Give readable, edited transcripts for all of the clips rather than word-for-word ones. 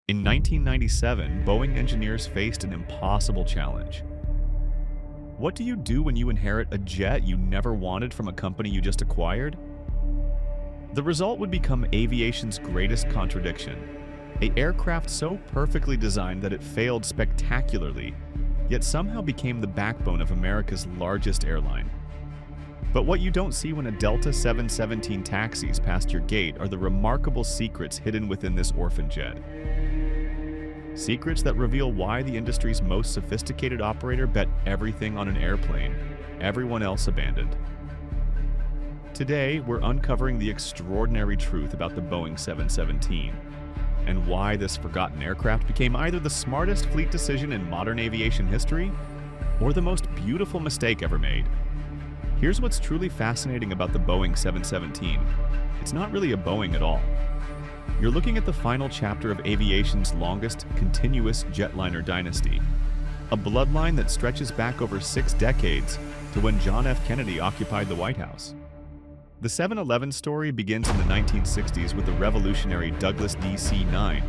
In 1997, Boeing engineers faced an impossible challenge. What do you do when you inherit a jet you never wanted from a company you just acquired? The result would become aviation's greatest contradiction, an aircraft so perfectly designed that it failed spectacularly, yet somehow became the backbone of America's largest airline. But what you don't see when a Delta 717 taxis past your gate are the remarkable secrets hidden within this orphan jet. Secrets that reveal why the industry's most sophisticated operator bet everything on an airplane everyone else abandoned. Today, we're uncovering the extraordinary truth about the Boeing 717 and why this forgotten aircraft became either the smartest fleet decision in modern aviation history or the most beautiful mistake ever made. Here's what's truly fascinating about the Boeing 717. It's not really a Boeing at all. You're looking at the final chapter of aviation's longest continuous jetliner dynasty, a bloodline that stretches back over 6 decades to when John F. Kennedy occupied the White House. The 711 story begins in the 1960s with the revolutionary Douglas DC-9,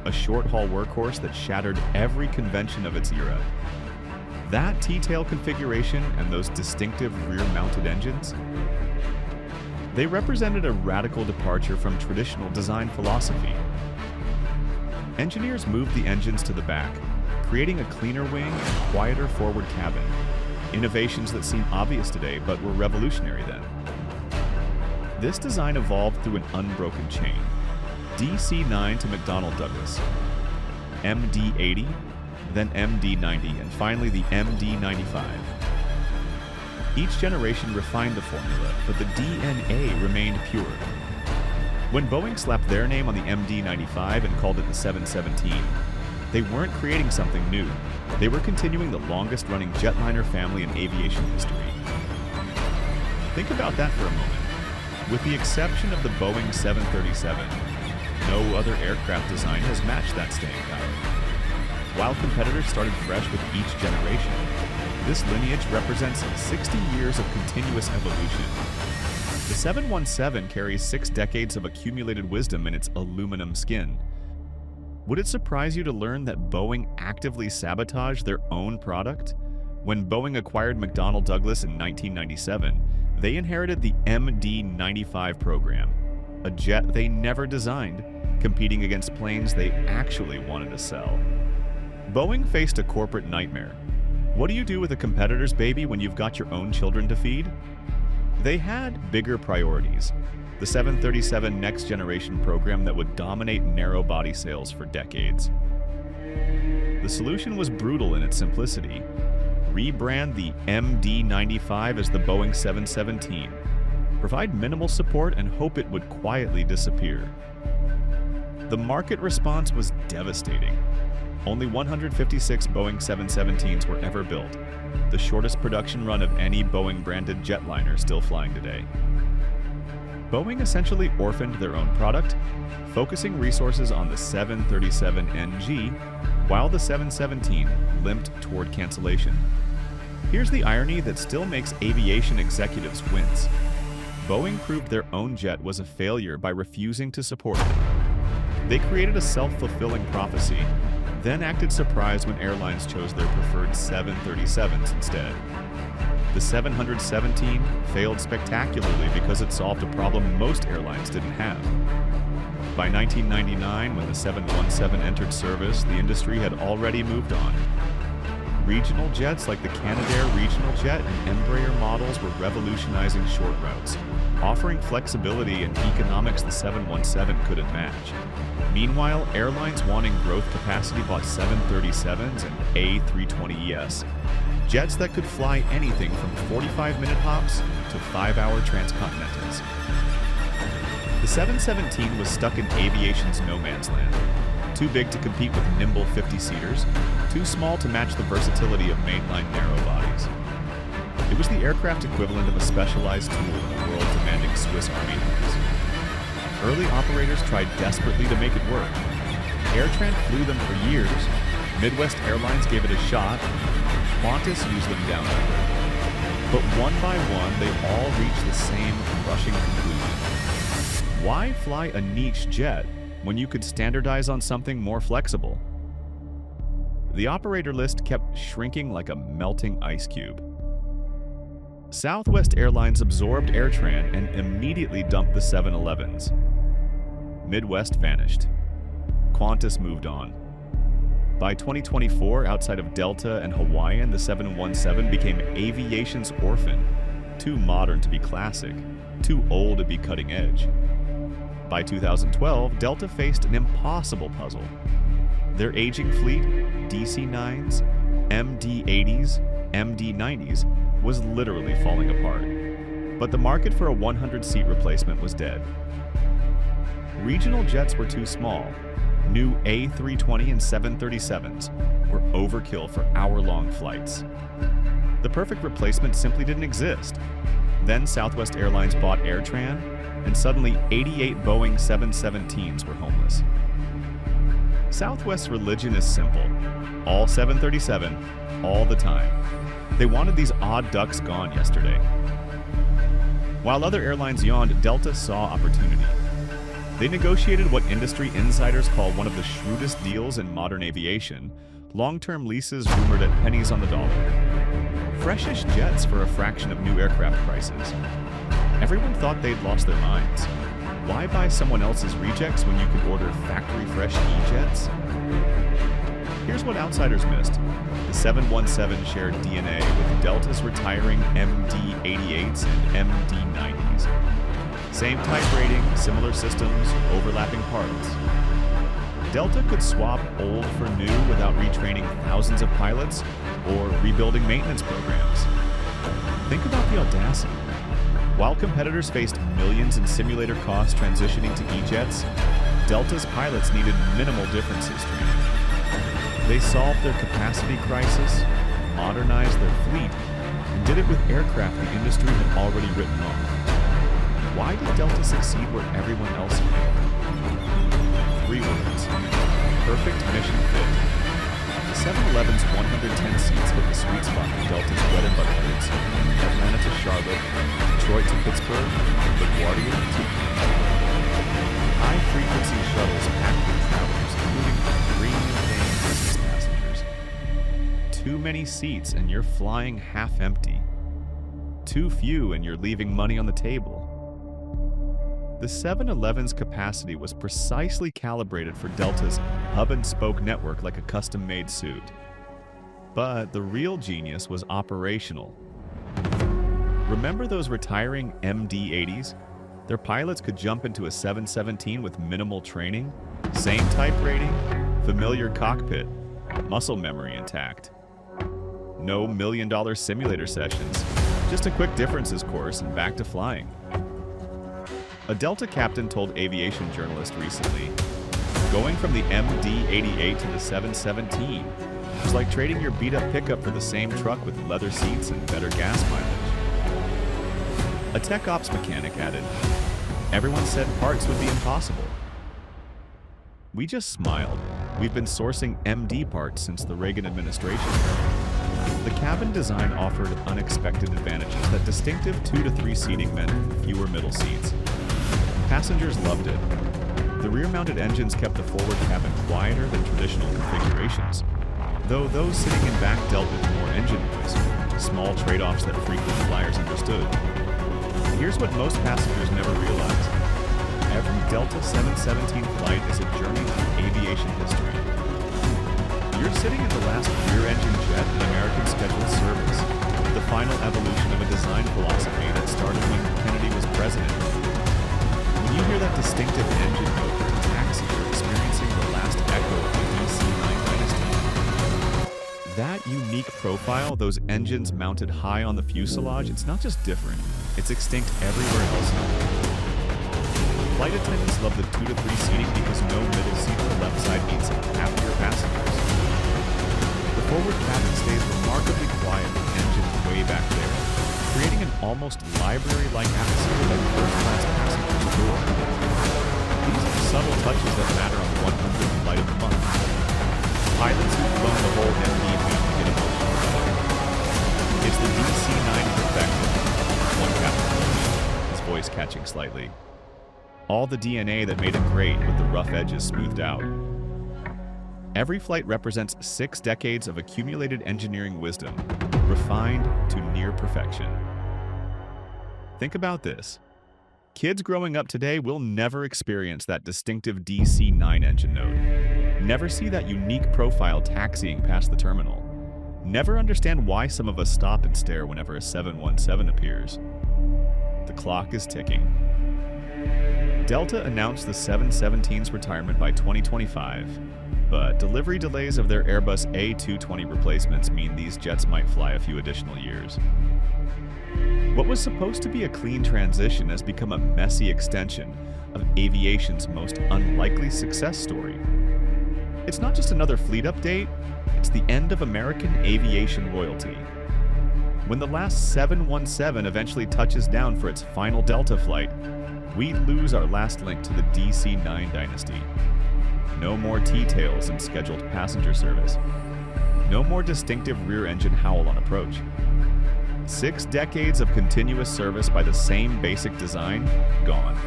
a short-haul workhorse that shattered every convention of its era. That T-tail configuration and those distinctive rear-mounted engines, they represented a radical departure from traditional design philosophy. Engineers moved the engines to the back, creating a cleaner wing and quieter forward cabin, innovations that seem obvious today but were revolutionary then. This design evolved through an unbroken chain. DC-9 to McDonnell Douglas, MD-80, then MD-90, and finally the MD-95. Each generation refined the formula, but the DNA remained pure. When Boeing slapped their name on the MD-95 and called it the 717, they weren't creating something new. They were continuing the longest-running jetliner family in aviation history. Think about that for a moment. With the exception of the Boeing 737, no other aircraft design has matched that staying power. While competitors started fresh with each generation, this lineage represents 60 years of continuous evolution. The 717 carries 6 decades of accumulated wisdom in its aluminum skin. Would it surprise you to learn that Boeing actively sabotaged their own product? When Boeing acquired McDonnell Douglas in 1997, they inherited the MD-95 program, a jet they never designed, competing against planes they actually wanted to sell. Boeing faced a corporate nightmare. What do you do with a competitor's baby when you've got your own children to feed? They had bigger priorities. The 737 Next Generation program that would dominate narrow-body sales for decades. The solution was brutal in its simplicity. Rebrand the MD-95 as the Boeing 717. Provide minimal support and hope it would quietly disappear. The market response was devastating. Only 156 Boeing 717s were ever built, the shortest production run of any Boeing-branded jetliner still flying today. Boeing essentially orphaned their own product, focusing resources on the 737NG, while the 717 limped toward cancellation. Here's the irony that still makes aviation executives wince. Boeing proved their own jet was a failure by refusing to support it. They created a self-fulfilling prophecy, then acted surprised when airlines chose their preferred 737s instead. The 717 failed spectacularly because it solved a problem most airlines didn't have. By 1999, when the 717 entered service, the industry had already moved on. Regional jets like the Canadair Regional Jet and Embraer models were revolutionizing short routes, offering flexibility and economics the 717 couldn't match. Meanwhile, airlines wanting growth capacity bought 737s and A320ES, jets that could fly anything from 45-minute hops to 5-hour transcontinentals. The 717 was stuck in aviation's no man's land. Too big to compete with nimble 50-seaters, too small to match the versatility of mainline narrow bodies. It was the aircraft equivalent of a specialized tool in a world demanding Swiss Army knives. Early operators tried desperately to make it work. AirTran flew them for years, Midwest Airlines gave it a shot, Qantas used them down under. But one by one, they all reached the same crushing conclusion. Why fly a niche jet when you could standardize on something more flexible? The operator list kept shrinking like a melting ice cube. Southwest Airlines absorbed AirTran and immediately dumped the 711s. Midwest vanished. Qantas moved on. By 2024, outside of Delta and Hawaiian, the 717 became aviation's orphan, too modern to be classic, too old to be cutting edge. By 2012, Delta faced an impossible puzzle. Their aging fleet, DC-9s, MD-80s, MD-90s, was literally falling apart. But the market for a 100-seat replacement was dead. Regional jets were too small. New A320 and 737s were overkill for hour-long flights. The perfect replacement simply didn't exist. Then Southwest Airlines bought AirTran, and suddenly 88 Boeing 717s were homeless. Southwest's religion is simple. All 737, all the time. They wanted these odd ducks gone yesterday. While other airlines yawned, Delta saw opportunity. They negotiated what industry insiders call one of the shrewdest deals in modern aviation, long-term leases rumored at pennies on the dollar. Freshish jets for a fraction of new aircraft prices. Everyone thought they'd lost their minds. Why buy someone else's rejects when you could order factory-fresh E-jets? Here's what outsiders missed. The 717 shared DNA with Delta's retiring MD-88s and MD-90s. Same type rating, similar systems, overlapping parts. Delta could swap old for new without retraining thousands of pilots or rebuilding maintenance programs. Think about the audacity. While competitors faced millions in simulator costs transitioning to E-jets, Delta's pilots needed minimal differences training. They solved their capacity crisis, modernized their fleet, and did it with aircraft the industry had already written off. Why did Delta succeed where everyone else failed? 3 words. Perfect mission fit. The 711's 110 seats hit the sweet spot for Delta's bread and butter routes: Atlanta to Charlotte, Detroit to Pittsburgh, LaGuardia to high-frequency shuttles packed with travelers, including premium-paying business passengers. Too many seats and you're flying half empty. Too few and you're leaving money on the table. The 711's capacity was precisely calibrated for Delta's hub-and-spoke network like a custom-made suit. But the real genius was operational. Remember those retiring MD-80s? Their pilots could jump into a 717 with minimal training, same type rating, familiar cockpit, muscle memory intact. No million-dollar simulator sessions, just a quick differences course and back to flying. A Delta captain told Aviation Journalist recently, going from the MD-88 to the 717 was like trading your beat-up pickup for the same truck with leather seats and better gas mileage. A tech ops mechanic added, everyone said parts would be impossible. We just smiled. We've been sourcing MD parts since the Reagan administration. The cabin design offered unexpected advantages. That distinctive 2 to 3 seating meant fewer middle seats. Passengers loved it. The rear-mounted engines kept the forward cabin quieter than traditional configurations, though those sitting in back dealt with more engine noise, small trade-offs that frequent flyers understood. Here's what most passengers never realized. Every Delta 717 flight is a journey through aviation history. You're sitting in the last rear-engine jet in American scheduled service, the final evolution of a design philosophy that started when Kennedy was president. When you hear that distinctive engine note during taxi, you're experiencing the last echo of the DC-9 dynasty. That unique profile, those engines mounted high on the fuselage, it's not just different, it's extinct everywhere else in the world. Flight attendants love the 2 to 3 seating because no middle seat on the left side means happier passengers. The forward cabin stays remarkably quiet with engines way back there, creating an almost library-like atmosphere that first-class passengers adore. These are the subtle touches that matter on the 100th flight of the month. Pilots who've flown the whole MD fleet get emotional about it. It's the DC-9 perfection. One captain, his voice catching slightly. all the DNA that made it great with the rough edges smoothed out. Every flight represents 6 decades of accumulated engineering wisdom, refined to near perfection. Think about this. Kids growing up today will never experience that distinctive DC-9 engine note, never see that unique profile taxiing past the terminal, never understand why some of us stop and stare whenever a 717 appears. The clock is ticking. Delta announced the 717's retirement by 2025, but delivery delays of their Airbus A220 replacements mean these jets might fly a few additional years. What was supposed to be a clean transition has become a messy extension of aviation's most unlikely success story. It's not just another fleet update, it's the end of American aviation royalty. When the last 717 eventually touches down for its final Delta flight, we lose our last link to the DC-9 dynasty. No more T-tails and scheduled passenger service. No more distinctive rear-engine howl on approach. 6 decades of continuous service by the same basic design, gone.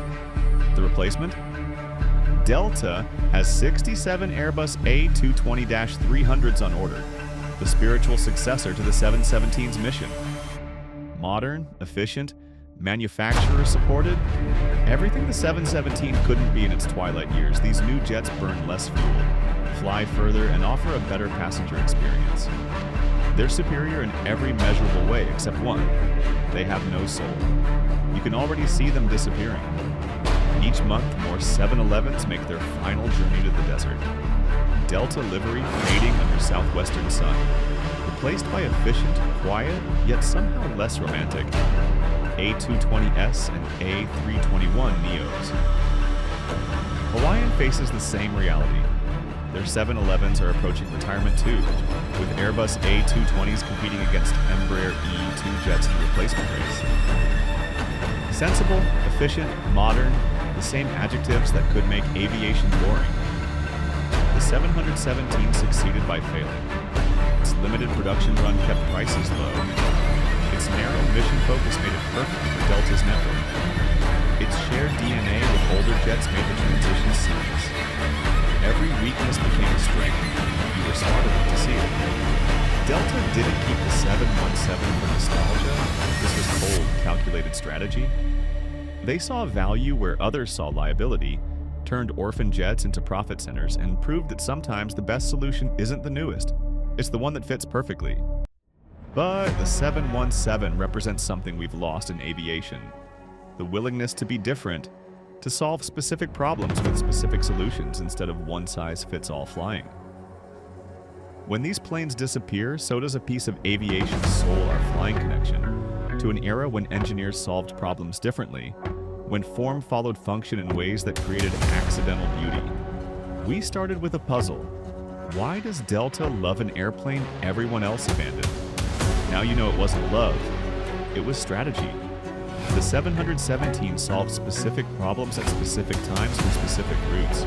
The replacement? Delta has 67 Airbus A220-300s on order, the spiritual successor to the 717's mission. Modern, efficient, manufacturer-supported, everything the 717 couldn't be in its twilight years. These new jets burn less fuel, fly further, and offer a better passenger experience. They're superior in every measurable way except one: they have no soul. You can already see them disappearing. Each month, more 711s make their final journey to the desert. Delta livery fading under southwestern sun, replaced by efficient, quiet, yet somehow less romantic A220s and A321 Neos. Hawaiian faces the same reality. Their 711s are approaching retirement too, with Airbus A220s competing against Embraer E2 jets in the replacement race. Sensible, efficient, modern, the same adjectives that could make aviation boring. The 717 succeeded by failing. Its limited production run kept prices low. Its narrow mission focus made it perfect for Delta's network. Its shared DNA with older jets made the transition seamless. Every weakness became a strength. You were smart enough to see it. Delta didn't keep the 717 for nostalgia. This was cold, calculated strategy. They saw value where others saw liability, turned orphan jets into profit centers, and proved that sometimes the best solution isn't the newest. It's the one that fits perfectly. But the 717 represents something we've lost in aviation: the willingness to be different, to solve specific problems with specific solutions instead of one-size-fits-all flying. When these planes disappear, so does a piece of aviation's soul, our flying connection, to an era when engineers solved problems differently, when form followed function in ways that created accidental beauty. We started with a puzzle. Why does Delta love an airplane everyone else abandoned? Now you know it wasn't love, it was strategy. The 717 solved specific problems at specific times with specific routes.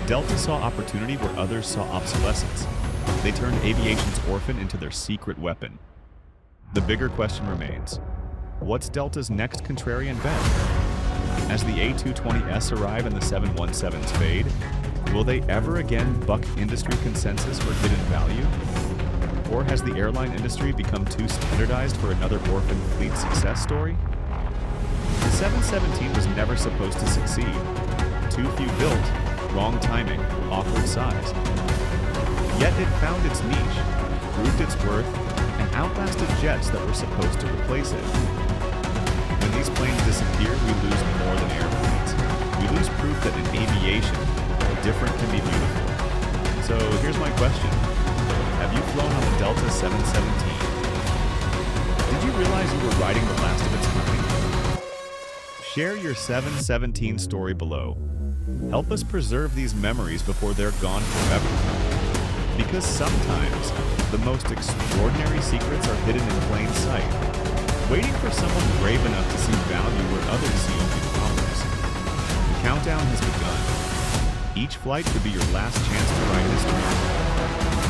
Delta saw opportunity where others saw obsolescence. They turned aviation's orphan into their secret weapon. The bigger question remains: what's Delta's next contrarian bet? As the A220s arrive and the 717s fade, will they ever again buck industry consensus for hidden value? Or has the airline industry become too standardized for another orphan fleet success story? The 717 was never supposed to succeed. Too few built, wrong timing, awkward size. Yet it found its niche, proved its worth, and outlasted jets that were supposed to replace it. When these planes disappear, we lose more than airplanes. We lose proof that in aviation, different can be beautiful. So here's my question. Have you flown on the Delta 717? Did you realize you were riding the last of its kind? Share your 717 story below. Help us preserve these memories before they're gone forever. Because sometimes, the most extraordinary secrets are hidden in plain sight, waiting for someone brave enough to see value where others see only problems. The countdown has begun. Each flight could be your last chance to write history.